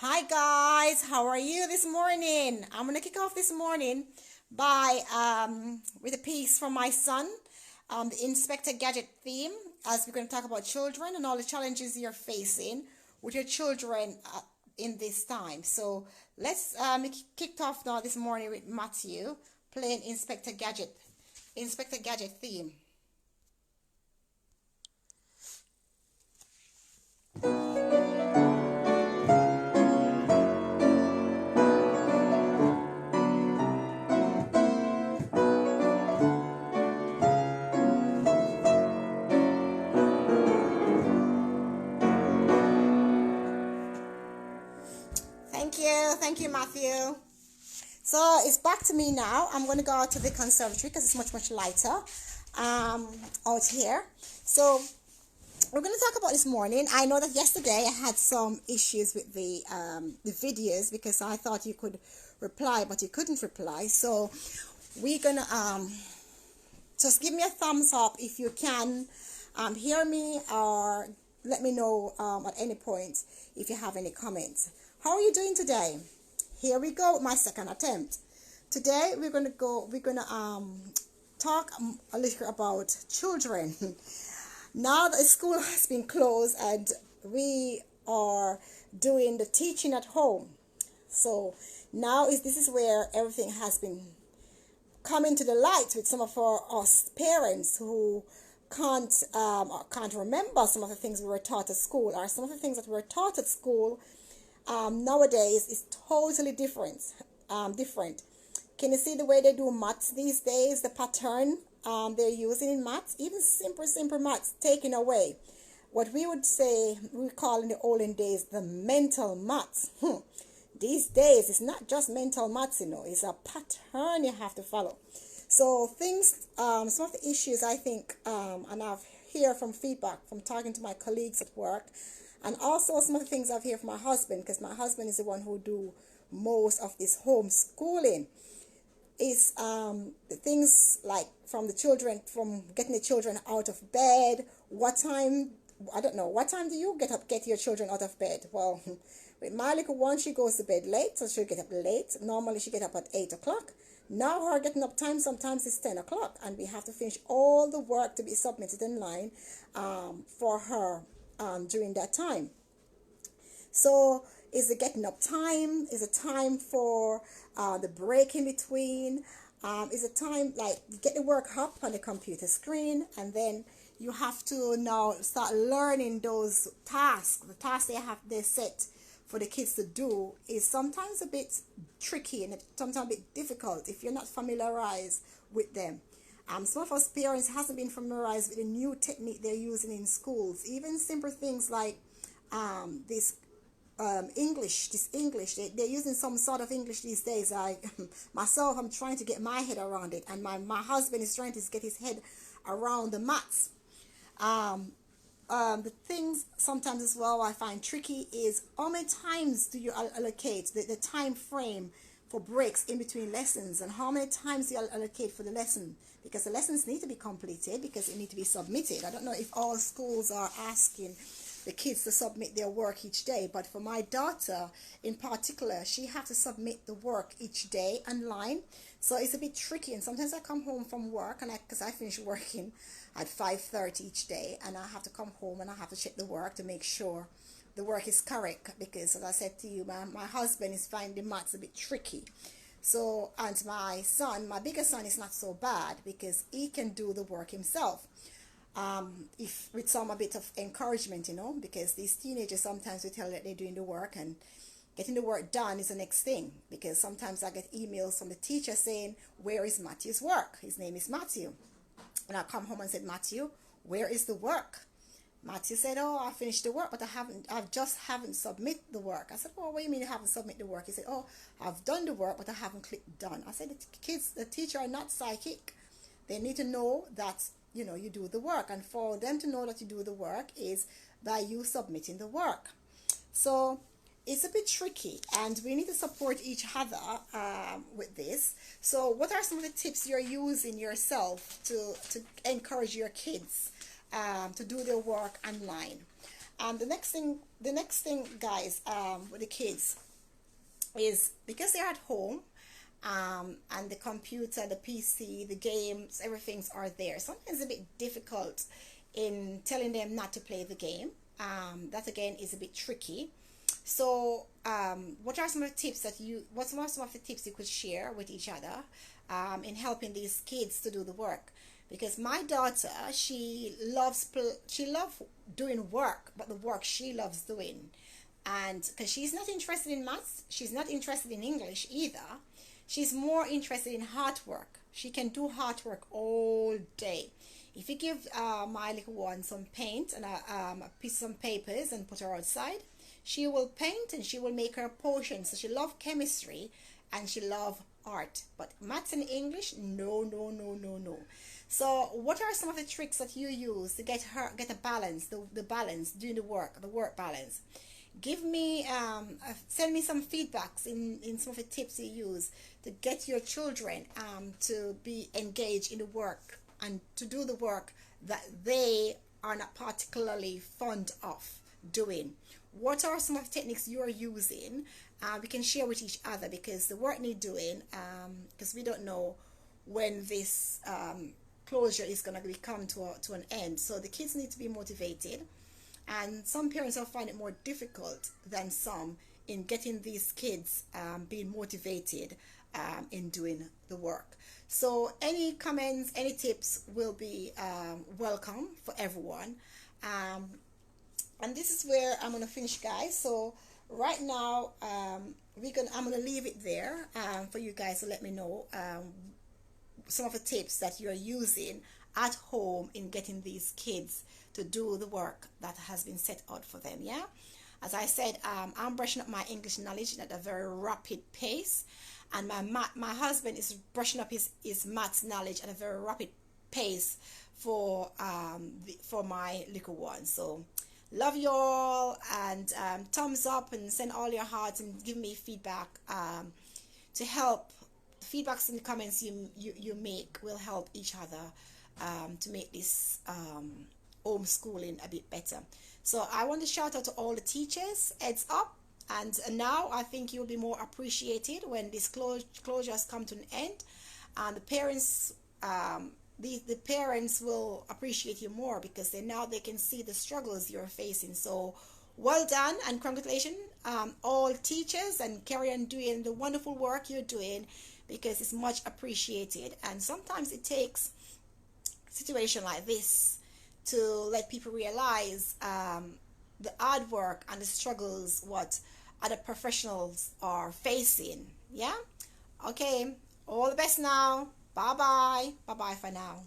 Hi guys, how are you this morning? I'm gonna kick off this morning by with a piece from my son, the Inspector Gadget theme, as we're gonna talk about children and all the challenges you're facing with your children in this time. So let's kick off now this morning with Matthew playing Inspector Gadget theme. Thank you, Matthew. So it's back to me now. I'm going to go out to the conservatory because it's much lighter out here. So we're going to talk about this morning. I know that yesterday I had some issues with the videos because I thought you could reply, but you couldn't reply. So we're going to just give me a thumbs up if you can hear me, or let me know at any point if you have any comments. How are you doing today? Here we go with my second attempt. Today we're gonna talk a little about children. Now that school has been closed and we are doing the teaching at home. So now this is where everything has been coming to the light with some of us parents who can't remember some of the things we were taught at school, or some of the things that we were taught at school nowadays is totally different. Can you see the way they do maths these days? The pattern they're using in maths, even simple maths, taken away. What we call in the olden days the mental maths. These days, it's not just mental maths, it's a pattern you have to follow. So some of the issues I think, and I've heard from feedback from talking to my colleagues at work, and also some of the things I've heard from my husband, because my husband is the one who do most of this homeschooling, is the things like from getting the children out of bed. I don't know, what time do you get your children out of bed? Well, with my little one, she goes to bed late, so she'll get up late. Normally she get up at 8 o'clock. Now her getting up time sometimes is 10 o'clock, and we have to finish all the work to be submitted in line for her during that time. So is it getting up time? Is it time for the break in between? Is it time, like, you get the work up on the computer screen, and then you have to now start learning those tasks. The tasks they set for the kids to do is sometimes a bit tricky and sometimes a bit difficult if you're not familiarized with them. Some of us parents hasn't been familiarized with the new technique they're using in schools. Even simple things like this English. They're using some sort of English these days. I myself, I'm trying to get my head around it, and my husband is trying to get his head around the maths. Um, the things sometimes as well I find tricky is how many times do you allocate the time frame for breaks in between lessons, and how many times do you allocate for the lesson, because the lessons need to be completed because it need to be submitted. I don't know if all schools are asking the kids to submit their work each day, but for my daughter in particular, she has to submit the work each day online. So it's a bit tricky, and sometimes I come home from work, and because I finish working at 5:30 each day, and I have to come home and I have to check the work to make sure the work is correct, because as I said to you, my husband is finding maths a bit tricky. So, and my biggest son is not so bad because he can do the work himself, if with some a bit of encouragement, because these teenagers sometimes we tell that they're doing the work, and getting the work done is the next thing, because sometimes I get emails from the teacher saying, where is Matthew's work? His name is Matthew. And I come home and said, Matthew, where is the work? Matthew said, oh, I finished the work, but I just haven't submit the work. I said, oh, what do you mean you haven't submit the work? He said, oh, I've done the work, but I haven't clicked done. I said, the teacher are not psychic. They need to know that, you do the work. And for them to know that you do the work is by you submitting the work. So it's a bit tricky, and we need to support each other with this. So what are some of the tips you're using yourself to encourage your kids to do their work online? And the next thing, guys, with the kids is because they're at home, and the computer, the PC, the games, everything's are there. Sometimes it's a bit difficult in telling them not to play the game. That again is a bit tricky. So, what are some of the tips that you? What's some of the tips you could share with each other, in helping these kids to do the work? Because my daughter, she loves doing work, but the work she loves doing, and because she's not interested in maths, she's not interested in English either. She's more interested in hard work. She can do hard work all day. If you give my little one some paint and a piece of some papers and put her outside, she will paint and she will make her potions. So she loves chemistry and she loves art. But maths and English, no, no, no, no, no. So what are some of the tricks that you use to get a balance, the balance, doing the work balance? Give me, send me some feedbacks in some of the tips you use to get your children to be engaged in the work and to do the work that they are not particularly fond of doing. What are some of the techniques you're using? We can share with each other because the work need doing, because we don't know when this closure is going to come to an end. So the kids need to be motivated, and some parents will find it more difficult than some in getting these kids being motivated in doing the work. So any comments, any tips will be welcome for everyone. And this is where I'm gonna finish, guys. So right now, I'm gonna leave it there for you guys to let me know some of the tips that you're using at home in getting these kids to do the work that has been set out for them. Yeah, as I said, I'm brushing up my English knowledge at a very rapid pace, and my husband is brushing up his maths knowledge at a very rapid pace for my little one. So love you all, and thumbs up and send all your hearts and give me feedback to help. Feedbacks in the comments you make will help each other to make this homeschooling a bit better. So I want to shout out to all the teachers, heads up, and now I think you'll be more appreciated when this closure has come to an end, and the parents the parents will appreciate you more because they can see the struggles you're facing. So well done and congratulations, all teachers, and carry on doing the wonderful work you're doing because it's much appreciated. And sometimes it takes a situation like this to let people realize the hard work and the struggles what other professionals are facing. Yeah, okay, all the best now. Bye bye for now.